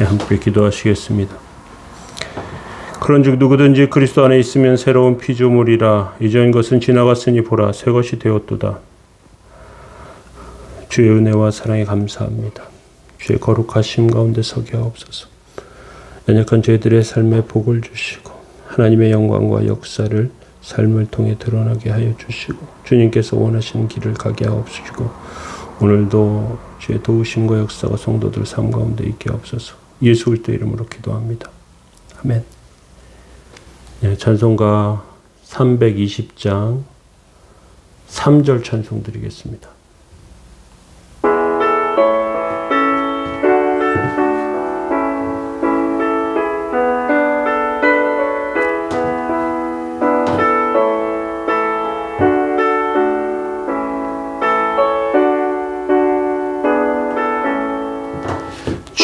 함께 기도하시겠습니다. 그런즉 누구든지 그리스도 안에 있으면 새로운 피조물이라 이전 것은 지나갔으니 보라 새 것이 되었도다. 주의 은혜와 사랑에 감사합니다. 주의 거룩하심 가운데 서게 하옵소서. 연약한 저희들의 삶에 복을 주시고 하나님의 영광과 역사를 삶을 통해 드러나게 하여 주시고 주님께서 원하시는 길을 가게 하옵시고 오늘도 주의 도우심과 역사가 성도들 삶 가운데 있게 하옵소서. 예수 그리스도 이름으로 기도합니다. 아멘. 네, 찬송가 320장 3절 찬송 드리겠습니다.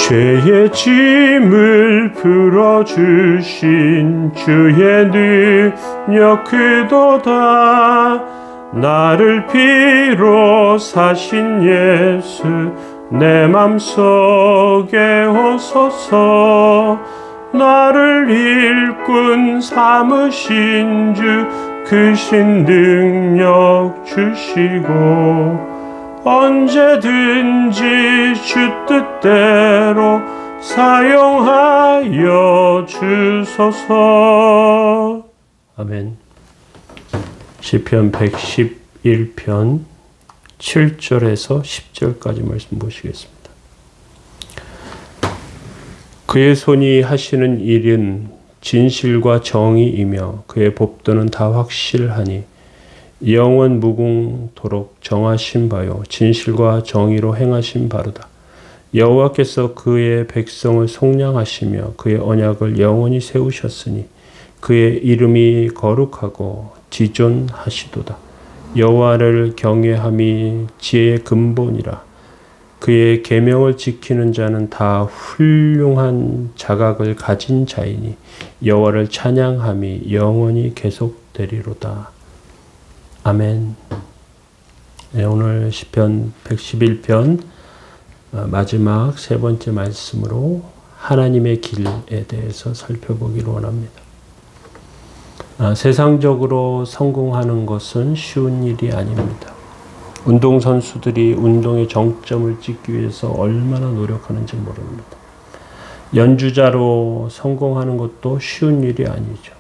죄의 짐을 풀어주신 주의 능력 그도다. 나를 피로 사신 예수 내 맘속에 오소서. 나를 일꾼 삼으신 주 크신 능력 주시고 언제든지 주 뜻대로 사용하여 주소서. 아멘. 시편 111편 7절에서 10절까지 말씀 보시겠습니다. 그의 손이 하시는 일은 진실과 정의이며 그의 법도는 다 확실하니 영원 무궁토록 정하신 바요 진실과 정의로 행하신 바로다. 여호와께서 그의 백성을 속량하시며 그의 언약을 영원히 세우셨으니 그의 이름이 거룩하고 지존하시도다. 여호와를 경외함이 지혜의 근본이라. 그의 계명을 지키는 자는 다 훌륭한 자각을 가진 자이니 여호와를 찬양함이 영원히 계속되리로다. 아멘. 네, 오늘 시편 111편 마지막 세 번째 말씀으로 하나님의 길에 대해서 살펴보기를 원합니다. 세상적으로 성공하는 것은 쉬운 일이 아닙니다. 운동선수들이 운동의 정점을 찍기 위해서 얼마나 노력하는지 모릅니다. 연주자로 성공하는 것도 쉬운 일이 아니죠.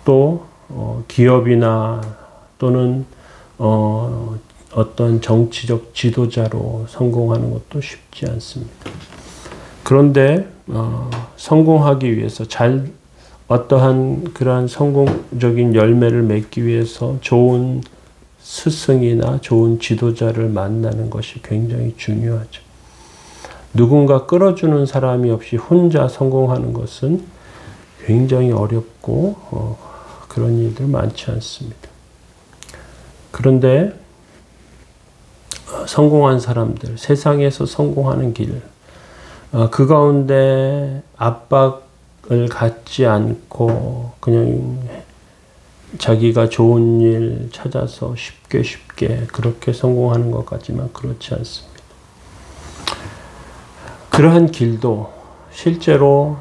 또 기업이나 또는 어떤 정치적 지도자로 성공하는 것도 쉽지 않습니다. 그런데 성공하기 위해서 어떠한 그러한 성공적인 열매를 맺기 위해서 좋은 스승이나 좋은 지도자를 만나는 것이 굉장히 중요하죠. 누군가 끌어주는 사람이 없이 혼자 성공하는 것은 굉장히 어렵고 그런 일들 많지 않습니다. 그런데 성공한 사람들, 세상에서 성공하는 길, 그 가운데 압박을 갖지 않고 그냥 자기가 좋은 일 찾아서 쉽게 그렇게 성공하는 것 같지만 그렇지 않습니다. 그러한 길도 실제로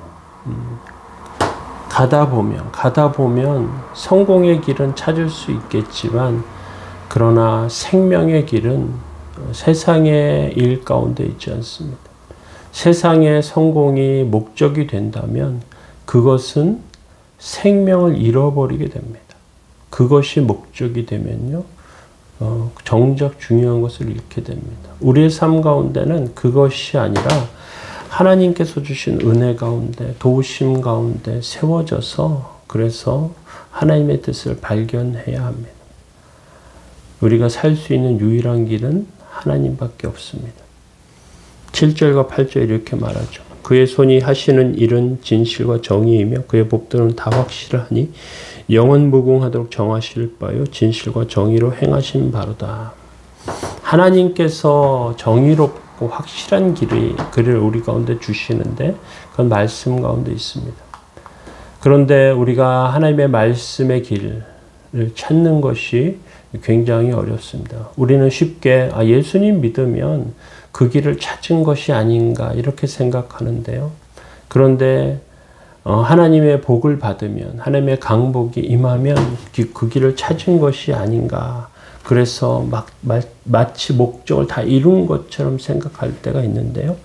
가다 보면 성공의 길은 찾을 수 있겠지만 그러나 생명의 길은 세상의 일 가운데 있지 않습니다. 세상의 성공이 목적이 된다면 그것은 생명을 잃어버리게 됩니다. 그것이 목적이 되면요, 정작 중요한 것을 잃게 됩니다. 우리의 삶 가운데는 그것이 아니라 하나님께서 주신 은혜 가운데, 도우심 가운데 세워져서 그래서 하나님의 뜻을 발견해야 합니다. 우리가 살 수 있는 유일한 길은 하나님밖에 없습니다. 7절과 8절 이렇게 말하죠. 그의 손이 하시는 일은 진실과 정의이며 그의 법도는 다 확실하니 영원 무궁하도록 정하실 바요 진실과 정의로 행하신 바로다. 하나님께서 정의롭고 확실한 길을 우리 가운데 주시는데 그건 말씀 가운데 있습니다. 그런데 우리가 하나님의 말씀의 길을 찾는 것이 굉장히 어렵습니다. 우리는 쉽게 예수님 믿으면 그 길을 찾은 것이 아닌가 이렇게 생각하는데요. 그런데 하나님의 복을 받으면, 하나님의 강복이 임하면 그 길을 찾은 것이 아닌가. 그래서 마치 목적을 다 이룬 것처럼 생각할 때가 있는데요.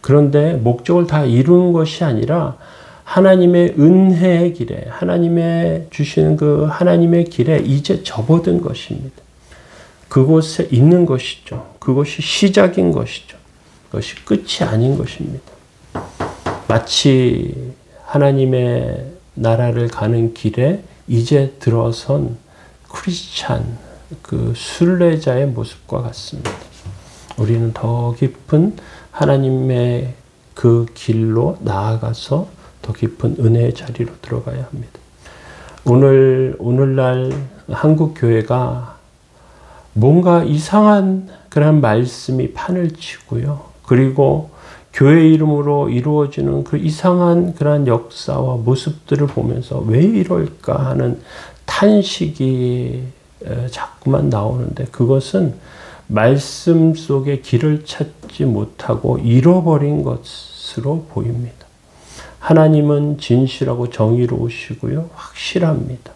그런데 목적을 다 이룬 것이 아니라 하나님의 은혜의 길에, 하나님의 주시는 그 하나님의 길에 이제 접어든 것입니다. 그곳에 있는 것이죠. 그것이 시작인 것이죠. 그것이 끝이 아닌 것입니다. 마치 하나님의 나라를 가는 길에 이제 들어선 크리스찬, 그 순례자의 모습과 같습니다. 우리는 더 깊은 하나님의 그 길로 나아가서 더 깊은 은혜의 자리로 들어가야 합니다. 오늘날 한국 교회가 뭔가 이상한 그런 말씀이 판을 치고요. 그리고 교회 이름으로 이루어지는 그 이상한 그런 역사와 모습들을 보면서 왜 이럴까 하는 탄식이 자꾸만 나오는데, 그것은 말씀 속에 길을 찾지 못하고 잃어버린 것으로 보입니다. 하나님은 진실하고 정의로우시고요, 확실합니다.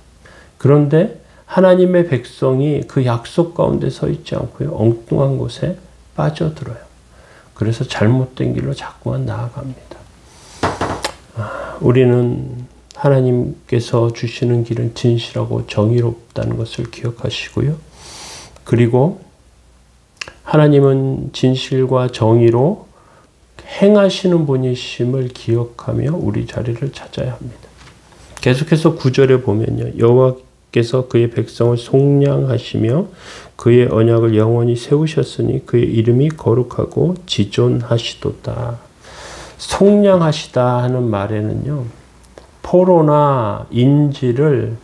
그런데 하나님의 백성이 그 약속 가운데 서 있지 않고요, 엉뚱한 곳에 빠져들어요. 그래서 잘못된 길로 자꾸만 나아갑니다. 우리는 하나님께서 주시는 길은 진실하고 정의롭다는 것을 기억하시고요. 그리고 하나님은 진실과 정의로 행하시는 분이심을 기억하며 우리 자리를 찾아야 합니다. 계속해서 9절에 보면요. 여호와께서 그의 백성을 속량하시며 그의 언약을 영원히 세우셨으니 그의 이름이 거룩하고 지존하시도다. 속량하시다 하는 말에는요, 포로나 인질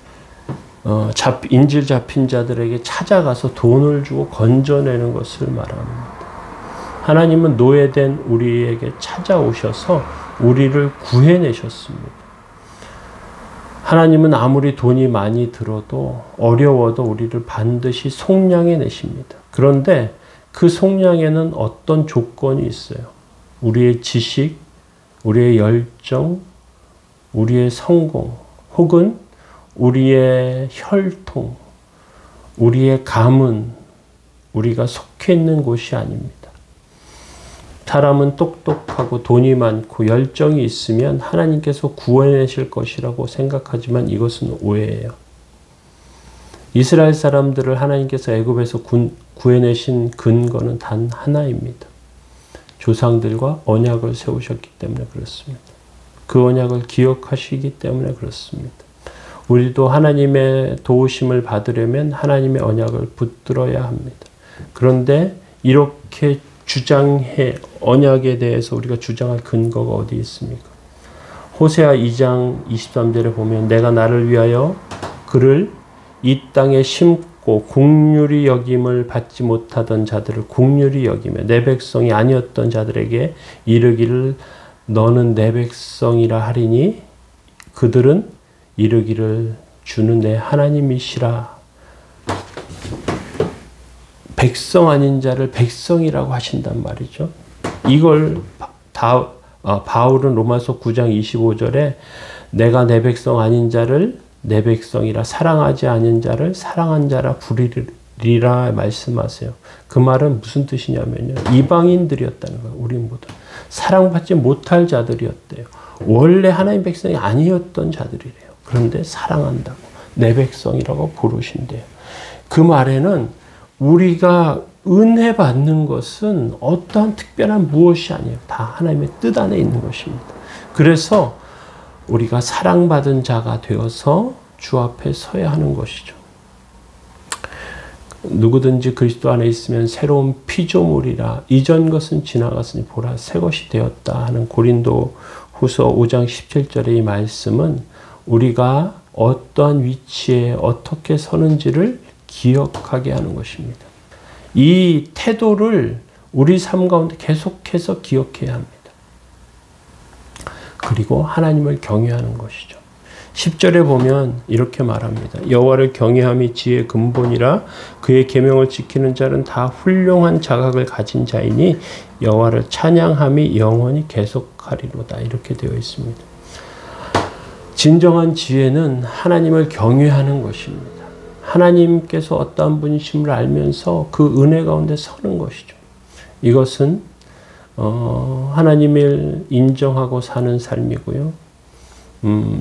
잡힌 자들에게 찾아가서 돈을 주고 건져내는 것을 말합니다. 하나님은 노예된 우리에게 찾아오셔서 우리를 구해내셨습니다. 하나님은 아무리 돈이 많이 들어도 어려워도 우리를 반드시 속량해 내십니다. 그런데 그 속량에는 어떤 조건이 있어요. 우리의 지식, 우리의 열정, 우리의 성공, 혹은 우리의 혈통, 우리의 가문, 우리가 속해 있는 곳이 아닙니다. 사람은 똑똑하고 돈이 많고 열정이 있으면 하나님께서 구원하실 것이라고 생각하지만 이것은 오해예요. 이스라엘 사람들을 하나님께서 애굽에서 구해내신 근거는 단 하나입니다. 조상들과 언약을 세우셨기 때문에 그렇습니다. 그 언약을 기억하시기 때문에 그렇습니다. 우리도 하나님의 도우심을 받으려면 하나님의 언약을 붙들어야 합니다. 그런데 이렇게 언약에 대해서 우리가 주장할 근거가 어디 있습니까? 호세아 2장 23절에 보면 내가 나를 위하여 그를 이 땅에 심고 긍휼히 여김을 받지 못하던 자들을 긍휼히 여기며 내 백성이 아니었던 자들에게 이르기를 너는 내 백성이라 하리니 그들은 이르기를 주는 내 하나님이시라. 백성 아닌 자를 백성이라고 하신단 말이죠. 이걸 바울은 로마서 9장 25절에 내가 내 백성 아닌 자를 내 백성이라 사랑하지 않은 자를 사랑한 자라 부리리라 말씀하세요. 그 말은 무슨 뜻이냐면요. 이방인들이었다는 거예요. 우리 모두. 사랑받지 못할 자들이었대요. 원래 하나님 백성이 아니었던 자들이래요. 그런데 사랑한다고 내 백성이라고 부르신대요. 그 말에는 우리가 은혜 받는 것은 어떠한 특별한 무엇이 아니에요. 다 하나님의 뜻 안에 있는 것입니다. 그래서 우리가 사랑받은 자가 되어서 주 앞에 서야 하는 것이죠. 누구든지 그리스도 안에 있으면 새로운 피조물이라 이전 것은 지나갔으니 보라 새 것이 되었다 하는 고린도 후서 5장 17절의 이 말씀은 우리가 어떠한 위치에 어떻게 서는지를 기억하게 하는 것입니다. 이 태도를 우리 삶 가운데 계속해서 기억해야 합니다. 그리고 하나님을 경외하는 것이죠. 10절에 보면 이렇게 말합니다. 여호와를 경외함이 지혜의 근본이라 그의 계명을 지키는 자는 다 훌륭한 자각을 가진 자이니 여호와를 찬양함이 영원히 계속하리로다. 이렇게 되어 있습니다. 진정한 지혜는 하나님을 경외하는 것입니다. 하나님께서 어떠한 분이심을 알면서 그 은혜 가운데 서는 것이죠. 이것은 하나님을 인정하고 사는 삶이고요.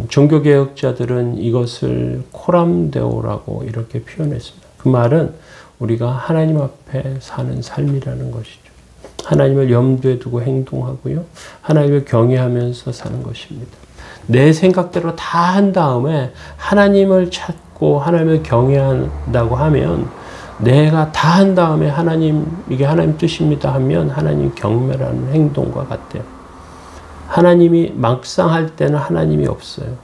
종교개혁자들은 이것을 코람데오라고 이렇게 표현했습니다. 그 말은 우리가 하나님 앞에 사는 삶이라는 것이죠. 하나님을 염두에 두고 행동하고요. 하나님을 경외하면서 사는 것입니다. 내 생각대로 다 한 다음에 하나님을 찾고 하나님을 경외한다고 하면 내가 다 한 다음에 하나님, 이게 하나님 뜻입니다 하면 하나님 경멸하는 행동과 같아요. 하나님이 막상 할 때는 하나님이 없어요.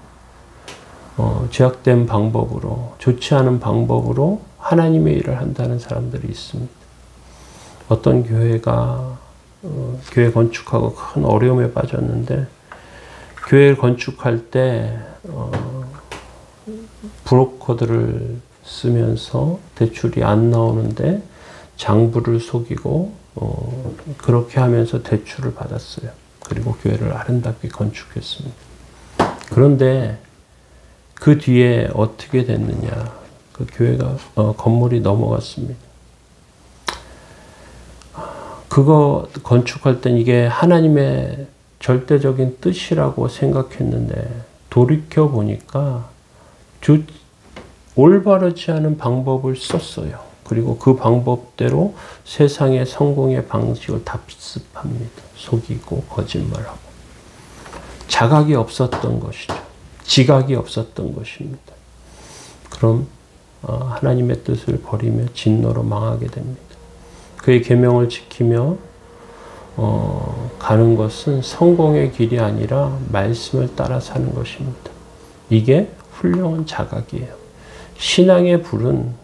죄악된 방법으로, 좋지 않은 방법으로 하나님의 일을 한다는 사람들이 있습니다. 어떤 교회가 교회 건축하고 큰 어려움에 빠졌는데 교회를 건축할 때 브로커들을 쓰면서 대출이 안 나오는데 장부를 속이고 그렇게 하면서 대출을 받았어요. 그리고 교회를 아름답게 건축했습니다. 그런데 그 뒤에 어떻게 됐느냐. 그 교회가 건물이 넘어갔습니다. 그거 건축할 땐 이게 하나님의 절대적인 뜻이라고 생각했는데 돌이켜 보니까 올바르지 않은 방법을 썼어요. 그리고 그 방법대로 세상의 성공의 방식을 답습합니다. 속이고 거짓말하고. 자각이 없었던 것이죠. 지각이 없었던 것입니다. 그럼 하나님의 뜻을 버리며 진노로 망하게 됩니다. 그의 계명을 지키며 가는 것은 성공의 길이 아니라 말씀을 따라 사는 것입니다. 이게 훌륭한 자각이에요. 신앙의 불은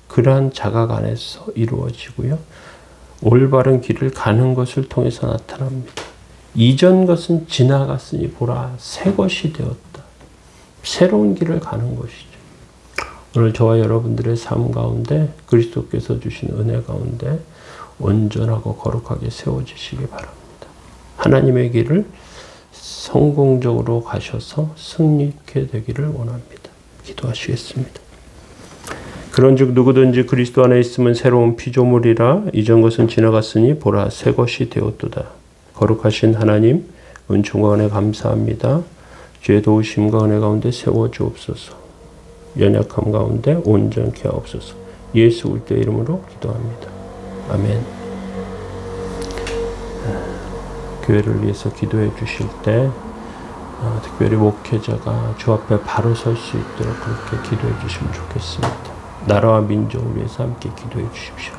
그러한 자각 안에서 이루어지고요. 올바른 길을 가는 것을 통해서 나타납니다. 이전 것은 지나갔으니 보라 새 것이 되었다. 새로운 길을 가는 것이죠. 오늘 저와 여러분들의 삶 가운데 그리스도께서 주신 은혜 가운데 온전하고 거룩하게 세워지시기 바랍니다. 하나님의 길을 성공적으로 가셔서 승리케 되기를 원합니다. 기도하시겠습니다. 그런즉 누구든지 그리스도 안에 있으면 새로운 피조물이라 이전 것은 지나갔으니 보라 새 것이 되었도다. 거룩하신 하나님 은총과 은혜 감사합니다. 주의 도우심과 은혜 가운데 세워주옵소서. 연약함 가운데 온전케 하옵소서. 예수 그리스도의 이름으로 기도합니다. 아멘. 교회를 위해서 기도해 주실 때 특별히 목회자가 주 앞에 바로 설 수 있도록 그렇게 기도해 주시면 좋겠습니다. 나라와 민족을 위해서 함께 기도해 주십시오.